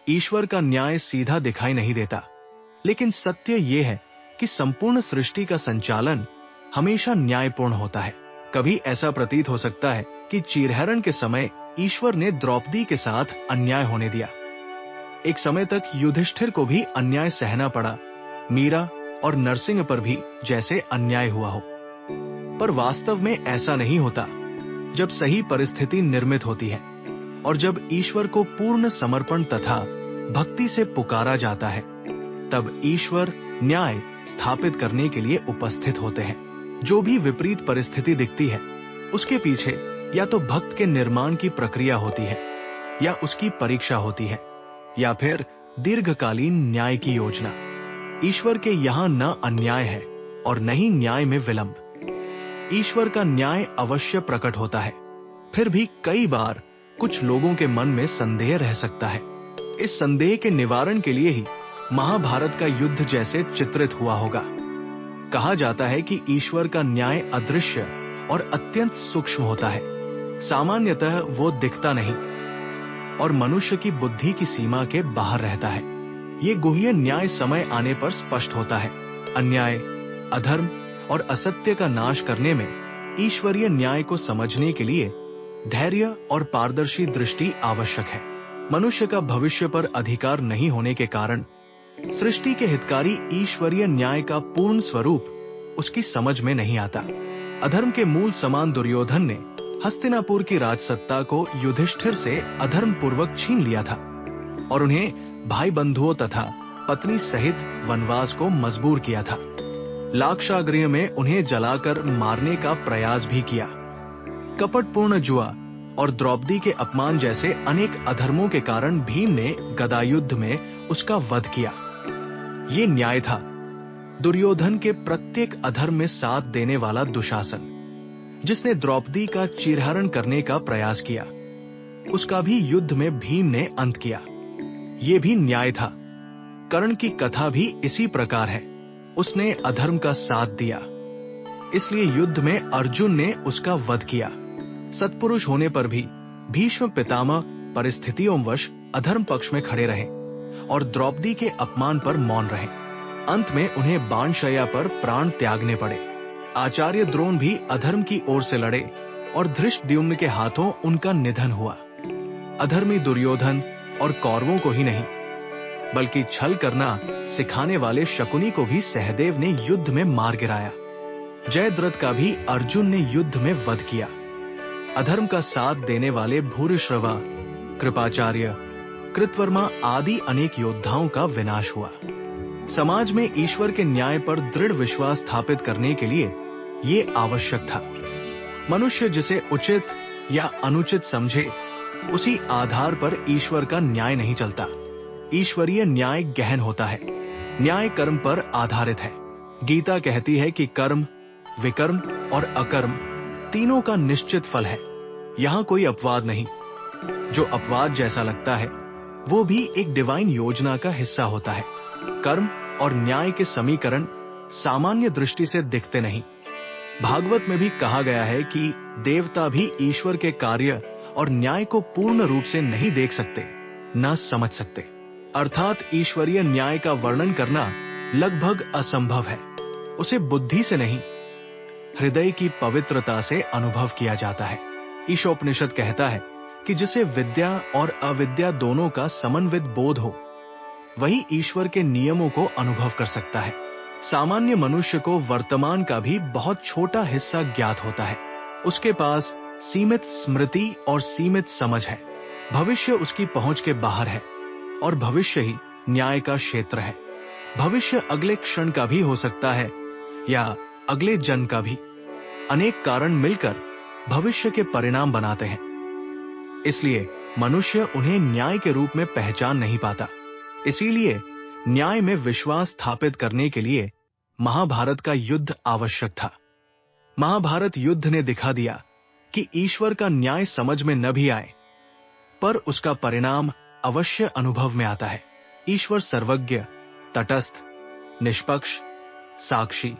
ईश्वर का न्याय सीधा दिखाई नहीं देता, लेकिन सत्य यह है कि संपूर्ण सृष्टि का संचालन हमेशा न्यायपूर्ण होता है। कभी ऐसा प्रतीत हो सकता है कि चीरहरण के समय ईश्वर ने द्रौपदी के साथ अन्याय होने दिया। एक समय तक युधिष्ठिर को भी अन्याय सहना पड़ा, मीरा और नरसिंह पर भी जैसे अन्याय हुआ हो। पर वास्तव में ऐसा नहीं होता। जब सही परिस्थिति निर्मित होती है और जब ईश्वर को पूर्ण समर्पण तथा भक्ति से पुकारा जाता है, तब ईश्वर न्याय स्थापित करने के लिए उपस्थित होते हैं। जो भी विपरीत परिस्थिति दिखती है, उसके पीछे या तो भक्त के निर्माण की प्रक्रिया होती है, या उसकी परीक्षा होती है, या फिर दीर्घकालीन न्याय की योजना। ईश्वर के यहाँ न अन्याय है और न ही न्याय में विलंब। ईश्वर का न्याय अवश्य प्रकट होता है, फिर भी कई बार कुछ लोगों के मन में संदेह रह सकता है। इस संदेह के निवारण के लिए ही महाभारत का युद्ध जैसे चित्रित हुआ होगा। कहा जाता है कि ईश्वर का न्याय अदृश्य और अत्यंत सूक्ष्म होता है। सामान्यतः वो दिखता नहीं और मनुष्य की बुद्धि की सीमा के बाहर रहता है। ये गुह्य न्याय समय आने पर स्पष्ट होता है। अन्याय, अधर्म और असत्य का नाश करने में ईश्वरीय न्याय को समझने के लिए धैर्य और पारदर्शी दृष्टि आवश्यक है। मनुष्य का भविष्य पर अधिकार नहीं होने के कारण सृष्टि के हितकारी ईश्वरीय न्याय का पूर्ण स्वरूप उसकी समझ में नहीं आता। अधर्म के मूल समान दुर्योधन ने हस्तिनापुर की राजसत्ता को युधिष्ठिर से अधर्म पूर्वक छीन लिया था और उन्हें भाई बंधुओं तथा पत्नी सहित वनवास को मजबूर किया था। लाक्षागृह में उन्हें जलाकर मारने का प्रयास भी किया। कपटपूर्ण जुआ और द्रौपदी के अपमान जैसे अनेक अधर्मों के कारण भीम ने गदायुद्ध में उसका वध किया। ये न्याय था। दुर्योधन के प्रत्येक अधर्म में साथ देने वाला दुशासन, जिसने द्रौपदी का चीरहरण करने का प्रयास किया, उसका भी युद्ध में भीम ने अंत किया। ये भी न्याय था। कर्ण की कथा भी इसी प्रकार है। उसने अधर्म का साथ दिया, इसलिए युद्ध में अर्जुन ने उसका वध किया। सत्पुरुष होने पर भी भीष्म पितामह परिस्थितियोंवश अधर्म पक्ष में खड़े रहे और द्रौपदी के अपमान पर मौन रहे। अंत में उन्हें बाणशय्या पर प्राण त्यागने पड़े। आचार्य द्रोण भी अधर्म की ओर से लड़े और धृष्टद्युम्न के हाथों उनका निधन हुआ। अधर्मी दुर्योधन और कौरवों को ही नहीं, बल्कि छल करना सिखाने वाले शकुनी को भी सहदेव ने युद्ध में मार गिराया। जयद्रथ का भी अर्जुन ने युद्ध में वध किया। अधर्म का साथ देने वाले भूरिश्रवा, कृपाचार्य, कृतवर्मा आदि अनेक योद्धाओं का विनाश हुआ। समाज में ईश्वर के न्याय पर दृढ़ विश्वास स्थापित करने के लिए ये आवश्यक था। मनुष्य जिसे उचित या अनुचित समझे, उसी आधार पर ईश्वर का न्याय नहीं चलता। ईश्वरीय न्याय गहन होता है। न्याय कर्म पर आधारित है। गीता कहती है कि कर्म, विकर्म और अकर्म तीनों का निश्चित फल है। यहाँ कोई अपवाद नहीं। जो अपवाद जैसा लगता है, वो भी एक डिवाइन योजना का हिस्सा होता है। कर्म और न्याय के समीकरण सामान्य दृष्टि से दिखते नहीं। भागवत में भी कहा गया है कि देवता भी ईश्वर के कार्य और न्याय को पूर्ण रूप से नहीं देख सकते, न समझ सकते। अर्थात ईश्वरीय न्याय का वर्णन करना लगभग असंभव है। उसे बुद्धि से नहीं, हृदय की पवित्रता से अनुभव किया जाता है। ईशोपनिषद कहता है कि जिसे विद्या और अविद्या दोनों का समन्वित बोध हो, वही ईश्वर के नियमों को अनुभव कर सकता है। सामान्य मनुष्य को वर्तमान का भी बहुत छोटा हिस्सा ज्ञात होता है। उसके पास सीमित स्मृति और सीमित समझ है। भविष्य उसकी पहुंच के बाहर है और भविष्य ही न्याय का क्षेत्र है। भविष्य अगले क्षण का भी हो सकता है या अगले जन्म का भी। अनेक कारण मिलकर भविष्य के परिणाम बनाते हैं। इसलिए मनुष्य उन्हें न्याय के रूप में पहचान नहीं पाता। इसीलिए न्याय में विश्वास स्थापित करने के लिए महाभारत का युद्ध आवश्यक था। महाभारत युद्ध ने दिखा दिया कि ईश्वर का न्याय समझ में न भी आए, पर उसका परिणाम अवश्य अनुभव में आता है। ईश्वर सर्वज्ञ, तटस्थ, निष्पक्ष, साक्षी,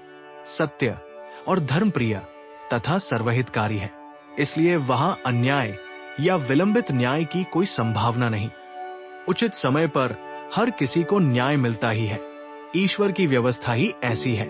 सत्य और धर्मप्रिय तथा सर्वहितकारी है। इसलिए वहां अन्याय या विलंबित न्याय की कोई संभावना नहीं। उचित समय पर हर किसी को न्याय मिलता ही है। ईश्वर की व्यवस्था ही ऐसी है।